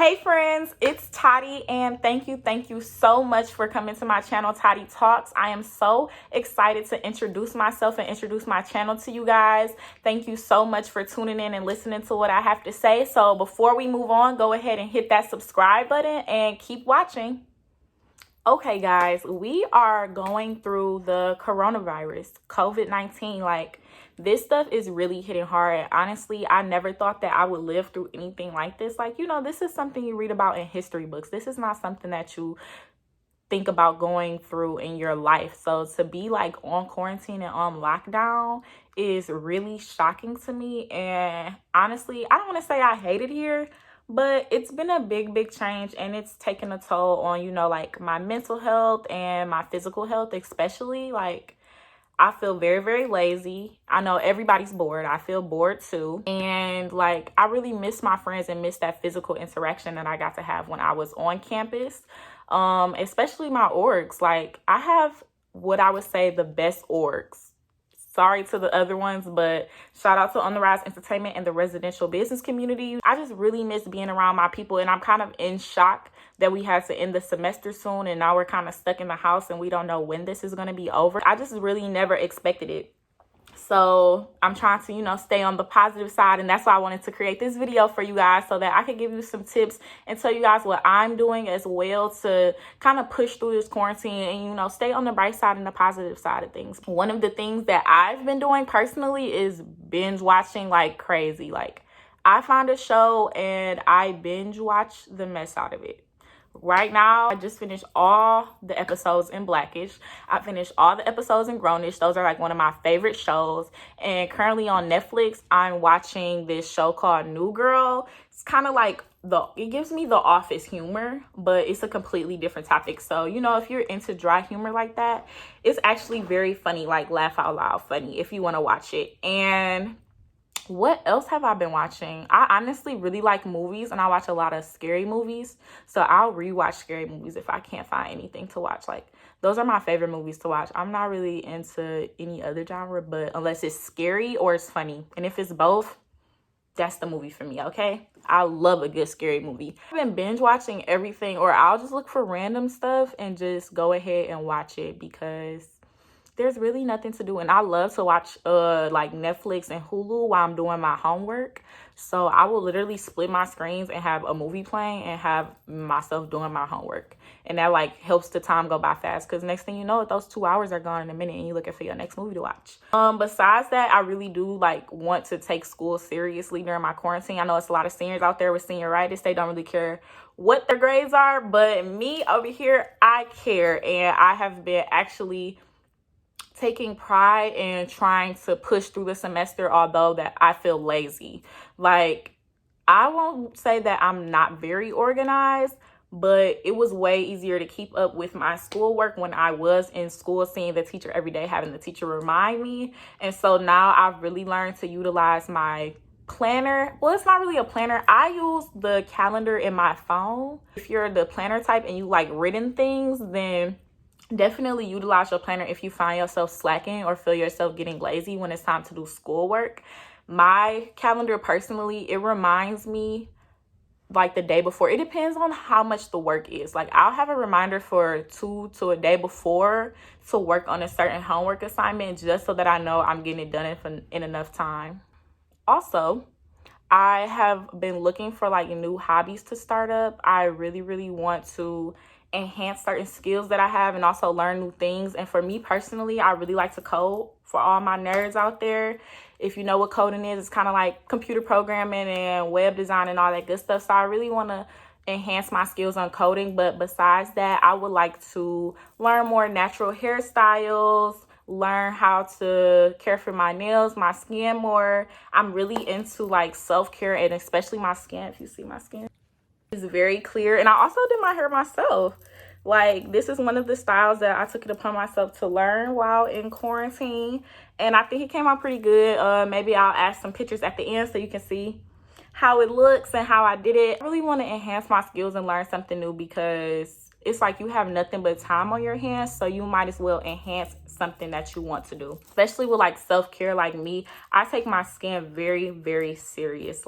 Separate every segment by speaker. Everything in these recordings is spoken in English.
Speaker 1: Hey friends, it's Toddy, and thank you so much for coming to my channel, Toddy Talks. I am so excited to introduce myself and introduce my channel to you guys. Thank you so much for tuning in and listening to what I have to say. So before we move on, go ahead and hit that subscribe button and keep watching. Okay guys, we are going through the coronavirus, COVID-19. This stuff is really hitting hard. Honestly, I never thought that I would live through anything like this. This is something you read about in history books. This is not something that you think about going through in your life. So to be on quarantine and on lockdown is really shocking to me. And honestly, I don't want to say I hate it here, but it's been a big change, and it's taken a toll on, my mental health and my physical health, especially. I feel very lazy. I know everybody's bored. I feel bored too. And I really miss my friends and miss that physical interaction that I got to have when I was on campus. Especially my orgs. I have what I would say the best orgs. Sorry to the other ones, but shout out to On the Rise Entertainment and the residential business community. I just really miss being around my people, and I'm kind of in shock that we had to end the semester soon, and now we're kind of stuck in the house and we don't know when this is going to be over. I just really never expected it. So I'm trying to, stay on the positive side, and that's why I wanted to create this video for you guys so that I could give you some tips and tell you guys what I'm doing as well to kind of push through this quarantine and, stay on the bright side and the positive side of things. One of the things that I've been doing personally is binge watching like crazy. I find a show and I binge watch the mess out of it. Right now, I just finished all the episodes in Blackish. I finished all the episodes in Grownish. Those are one of my favorite shows. And currently on Netflix, I'm watching this show called New Girl. It's kind of it gives me the Office humor, but it's a completely different topic. So, if you're into dry humor like that, it's actually very funny, laugh out loud funny if you want to watch it. And what else have I been watching? I honestly really like movies, and I watch a lot of scary movies. So I'll rewatch scary movies if I can't find anything to watch. Those are my favorite movies to watch. I'm not really into any other genre, but unless it's scary or it's funny. And if it's both, that's the movie for me, okay? I love a good scary movie. I've been binge watching everything, or I'll just look for random stuff and just go ahead and watch it because there's really nothing to do. And I love to watch Netflix and Hulu while I'm doing my homework. So I will literally split my screens and have a movie playing and have myself doing my homework. And that helps the time go by fast, because next thing you know, those 2 hours are gone in a minute and you're looking for your next movie to watch. Besides that, I really do want to take school seriously during my quarantine. I know it's a lot of seniors out there with senioritis. They don't really care what their grades are, but me over here, I care. And I have been actually taking pride in trying to push through the semester, although that I feel lazy. I won't say that I'm not very organized, but it was way easier to keep up with my schoolwork when I was in school, seeing the teacher every day, having the teacher remind me. And so now I've really learned to utilize my planner. Well, it's not really a planner. I use the calendar in my phone. If you're the planner type and you like written things, then definitely utilize your planner if you find yourself slacking or feel yourself getting lazy when it's time to do schoolwork. My calendar personally, it reminds me the day before. It depends on how much the work is. I'll have a reminder for 2 to a day before to work on a certain homework assignment, just so that I know I'm getting it done in enough time. Also, I have been looking for new hobbies to start up. I really want to enhance certain skills that I have and also learn new things. And for me personally, I really like to code. For all my nerds out there, if you know what coding is, it's kind of like computer programming and web design and all that good stuff. So I really want to enhance my skills on coding. But besides that, I would like to learn more natural hairstyles, learn how to care for my nails, my skin more. I'm really into self-care, and especially my skin. If you see my skin, it's very clear. And I also did my hair myself. This is one of the styles that I took it upon myself to learn while in quarantine, and I think it came out pretty good. Maybe I'll add some pictures at the end so you can see how it looks and how I did it. I really want to enhance my skills and learn something new, because it's you have nothing but time on your hands, so you might as well enhance something that you want to do. Especially with self-care. Me, I take my skin very serious.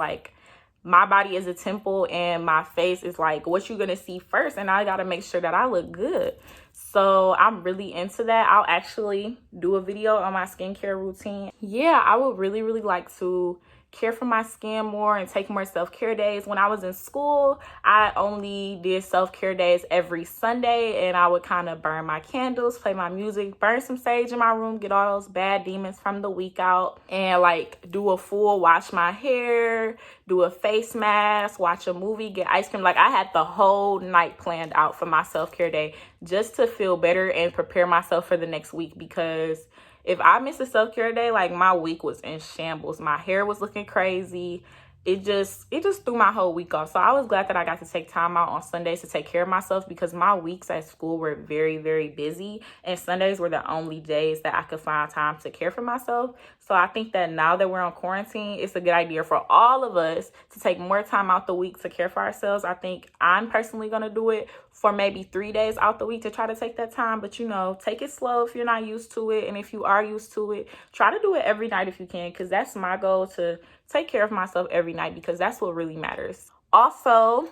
Speaker 1: my body is a temple and my face is like what you're gonna see first, and I gotta make sure that I look good. So I'm really into that. I'll actually do a video on my skincare routine. Yeah, I would really like to care for my skin more and take more self-care days. When I was in school, I only did self-care days every Sunday, and I would kind of burn my candles, play my music, burn some sage in my room, get all those bad demons from the week out, and like do a full wash my hair, do a face mask, watch a movie, get ice cream. Like I had the whole night planned out for my self-care day just to feel better and prepare myself for the next week, because if I missed a self-care day, like my week was in shambles. My hair was looking crazy. It just threw my whole week off. So I was glad that I got to take time out on Sundays to take care of myself, because my weeks at school were very busy, and Sundays were the only days that I could find time to care for myself. So I think that now that we're on quarantine, it's a good idea for all of us to take more time out the week to care for ourselves. I think I'm personally going to do it for maybe 3 days out the week to try to take that time. But, you know, take it slow if you're not used to it. And if you are used to it, try to do it every night if you can, because that's my goal, to take care of myself every night, because that's what really matters. Also,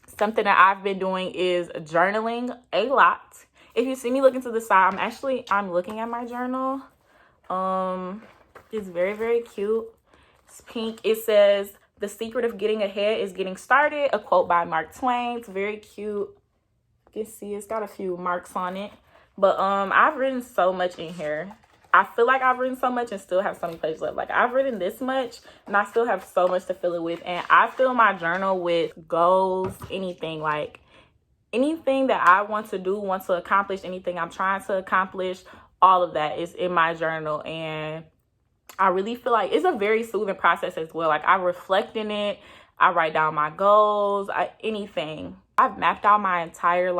Speaker 1: something that I've been doing is journaling a lot. If you see me looking to the side, I'm looking at my journal. It's very cute. It's pink. It says, "The secret of getting ahead is getting started," a quote by Mark Twain. It's very cute. You can see it's got a few marks on it. But I've written so much in here. I feel like I've written so much and still have so many pages left. Like I've written this much and I still have so much to fill it with. And I fill my journal with goals, anything that I want to do, want to accomplish, anything I'm trying to accomplish, all of that is in my journal. And I really feel like it's a very soothing process as well. Like I reflect in it. I write down my goals, anything. I've mapped out my entire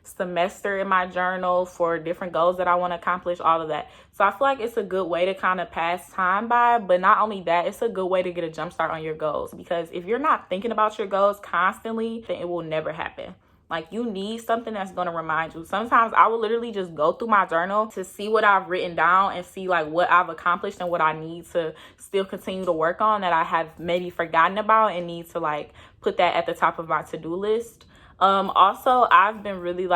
Speaker 1: semester in my journal for different goals that I want to accomplish, all of that. So I feel like it's a good way to kind of pass time by, but not only that, it's a good way to get a jump start on your goals, because if you're not thinking about your goals constantly, then it will never happen. Like you need something that's going to remind you. Sometimes I will literally just go through my journal to see what I've written down and see what I've accomplished and what I need to still continue to work on that I have maybe forgotten about and need to put that at the top of my to-do list. Also, I've been really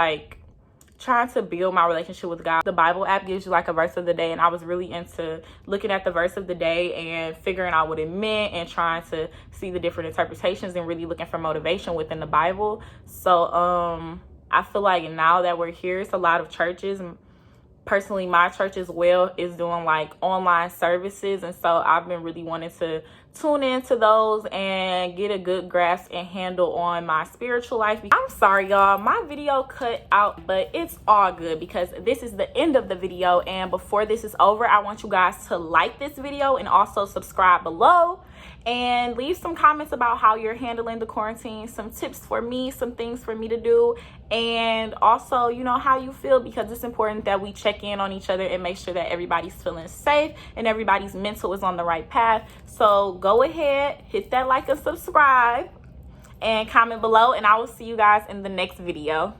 Speaker 1: trying to build my relationship with God. The Bible app gives you a verse of the day, and I was really into looking at the verse of the day and figuring out what it meant and trying to see the different interpretations and really looking for motivation within the Bible. So I feel like now that we're here, it's a lot of churches. Personally, my church as well is doing online services, and so I've been really wanting to tune into those and get a good grasp and handle on my spiritual life. I'm sorry, y'all, my video cut out, but it's all good because this is the end of the video. And before this is over, I want you guys to like this video and also subscribe below and leave some comments about how you're handling the quarantine, some tips for me, some things for me to do, and also, how you feel, because it's important that we check in on each other and make sure that everybody's feeling safe and everybody's mental is on the right path. So go ahead, hit that like and subscribe and comment below, and I will see you guys in the next video.